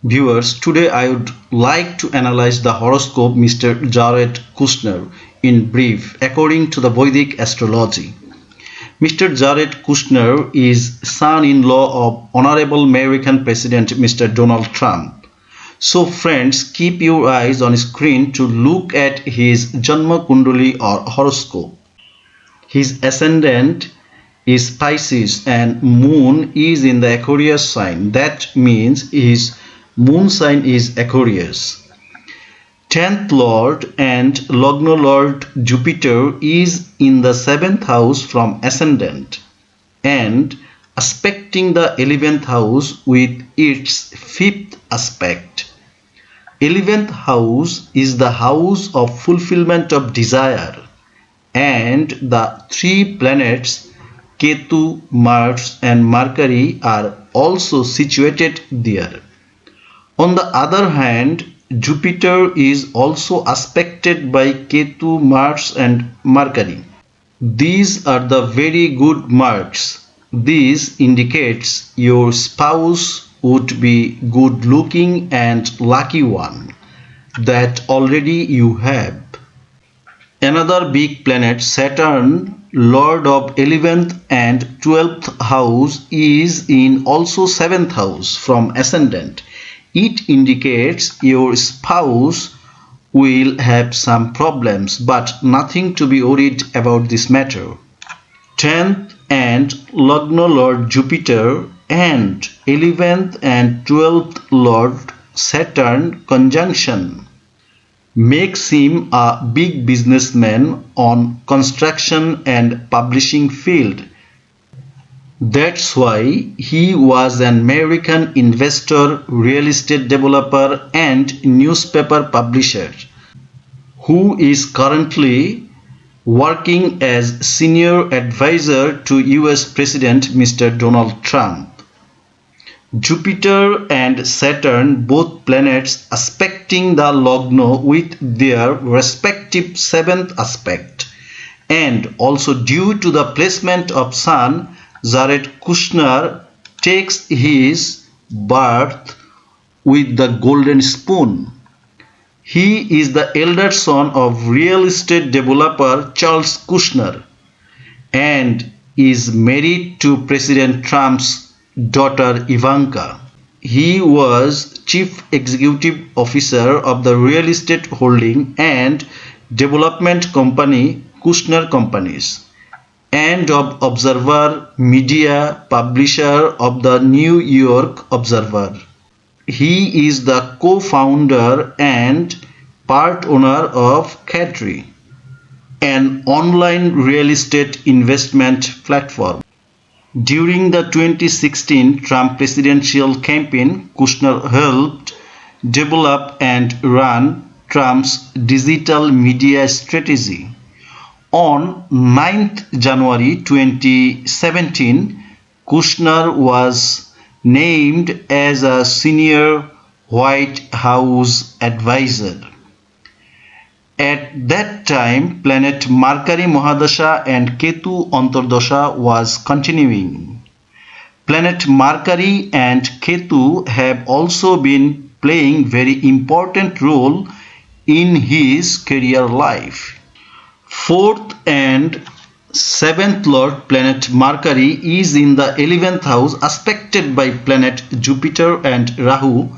Viewers, today I would like to analyze the horoscope Mr. Jared Kushner in brief according to the Vedic astrology. Mr. Jared Kushner is son-in-law of Honorable American President Mr. Donald Trump. So friends, keep your eyes on screen to look at his Janma Kundali or horoscope. His ascendant is Pisces and moon is in the Aquarius sign. That means his moon sign is Aquarius. 10th Lord and Lagna Lord Jupiter is in the 7th house from ascendant and aspecting the 11th house with its 5th aspect. 11th house is the house of fulfillment of desire and the three planets Ketu, Mars and Mercury are also situated there. On the other hand, Jupiter is also aspected by Ketu, Mars and Mercury. These are the very good marks. This indicates your spouse would be good looking and lucky one that already you have. Another big planet, Saturn, Lord of 11th and 12th house, is in also 7th house from ascendant. It indicates your spouse will have some problems, but nothing to be worried about this matter. 10th and Lagna Lord Jupiter and 11th and 12th Lord Saturn conjunction makes him a big businessman on construction and publishing field. That's why he was an American investor, real estate developer and newspaper publisher who is currently working as senior advisor to US President Mr. Donald Trump. Jupiter and Saturn, both planets aspecting the Lagna with their respective 7th aspect, and also due to the placement of Sun, Jared Kushner takes his birth with the golden spoon. He is the elder son of real estate developer Charles Kushner and is married to President Trump's daughter Ivanka. He was chief executive officer of the real estate holding and development company Kushner Companies and of Observer Media, publisher of the New York Observer. He is the co-founder and part owner of Cadre, an online real estate investment platform. During the 2016 Trump presidential campaign, Kushner helped develop and run Trump's digital media strategy. On 9th January 2017, Kushner was named as a senior White House advisor. At that time, planet Mercury Mahadasha and Ketu Antardasha was continuing. Planet Mercury and Ketu have also been playing very important role in his career life. 4th and 7th Lord planet Mercury is in the 11th house aspected by planet Jupiter and Rahu,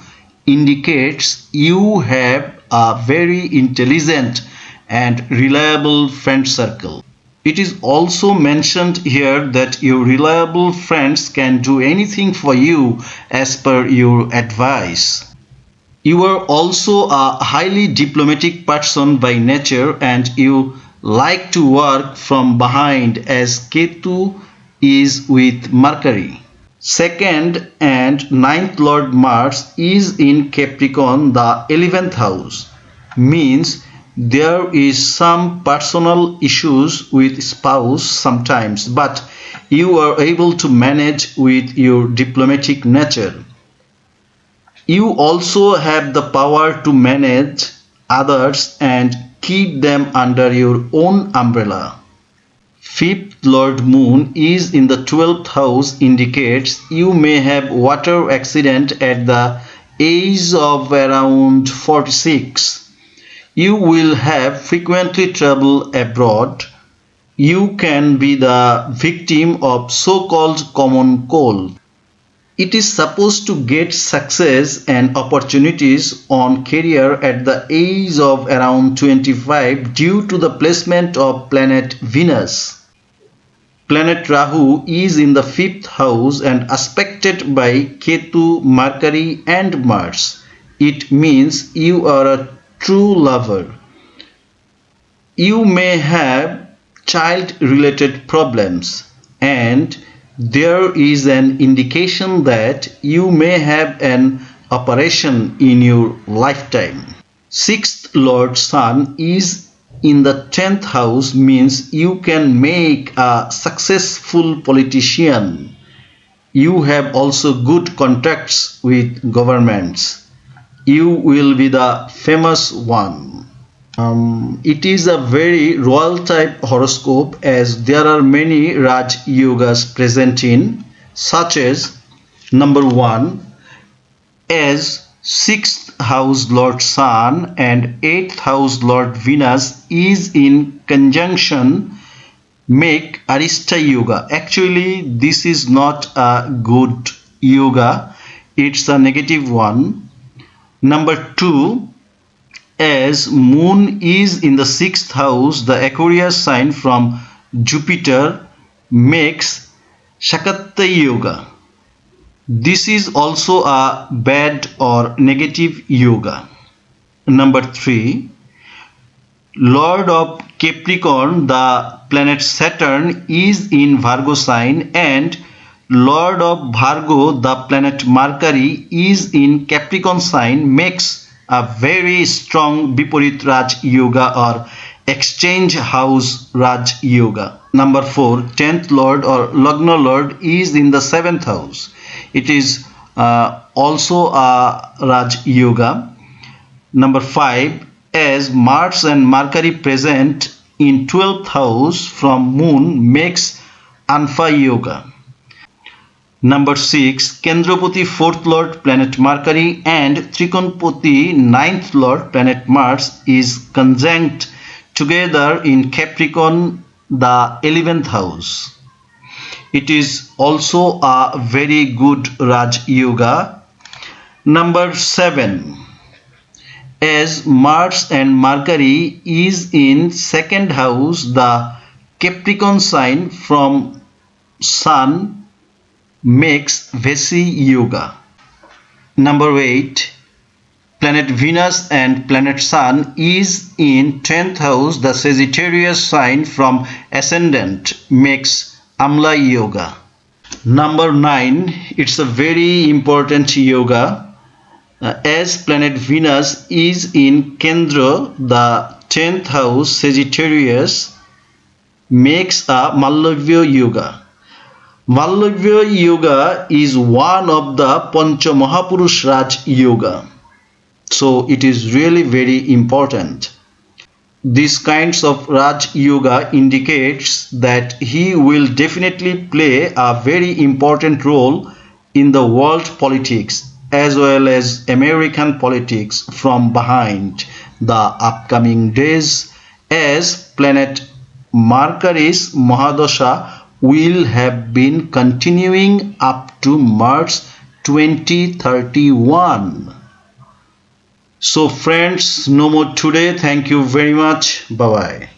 indicates you have a very intelligent and reliable friend circle. It is also mentioned here that your reliable friends can do anything for you as per your advice. You are also a highly diplomatic person by nature and you like to work from behind as Ketu is with Mercury. 2nd and 9th Lord Mars is in Capricorn, the 11th house. Means there is some personal issues with spouse sometimes, but you are able to manage with your diplomatic nature. You also have the power to manage others and keep them under your own umbrella. 5th Lord Moon is in the 12th house, indicates you may have water accident at the age of around 46. You will have frequently travel abroad. You can be the victim of so-called common cold. It is supposed to get success and opportunities on career at the age of around 25 due to the placement of planet Venus. Planet Rahu is in the 5th house and aspected by Ketu, Mercury and Mars. It means you are a true lover. You may have child-related problems, and there is an indication that you may have an operation in your lifetime. 6th Lord Sun is in the 10th house, means you can make a successful politician. You have also good contacts with governments. You will be the famous one. It is a very royal type horoscope, as there are many Raj Yogas present in, such as number 1, as 6th house Lord Sun and 8th house Lord Venus is in conjunction, make Arista Yoga. Actually, this is not a good yoga, it's a negative one. Number 2, as Moon is in the 6th house, the Aquarius sign from Jupiter, makes Shakatta Yoga. This is also a bad or negative yoga. Number 3, Lord of Capricorn, the planet Saturn, is in Virgo sign, and Lord of Virgo, the planet Mercury, is in Capricorn sign, makes a very strong Viparit Raj Yoga or exchange house Raj Yoga. Number 4, 10th Lord or Lagna Lord is in the 7th house. It is also a Raj Yoga. Number 5, as Mars and Mercury present in 12th house from Moon, makes Anfa Yoga. Number 6, Kendrapati 4th Lord planet Mercury and Trikonpati 9th Lord planet Mars is conjunct together in Capricorn, the 11th house. It is also a very good Raj Yoga. Number 7, as Mars and Mercury is in 2nd house, the Capricorn sign from Sun, makes Vesi Yoga. Number 8, planet Venus and planet Sun is in 10th house, the Sagittarius sign from Ascendant, makes Amla Yoga. Number 9, it's a very important yoga. As planet Venus is in Kendra, the 10th house, Sagittarius, makes a Mallavya Yoga. Mallavya Yoga is one of the Pancha Mahapurush Raj Yoga. So it is really very important. These kinds of Raj Yoga indicates that he will definitely play a very important role in the world politics as well as American politics from behind the upcoming days, as planet Mercury's Mahadasha will have been continuing up to March 2031. So friends, no more today. Thank you very much. Bye bye.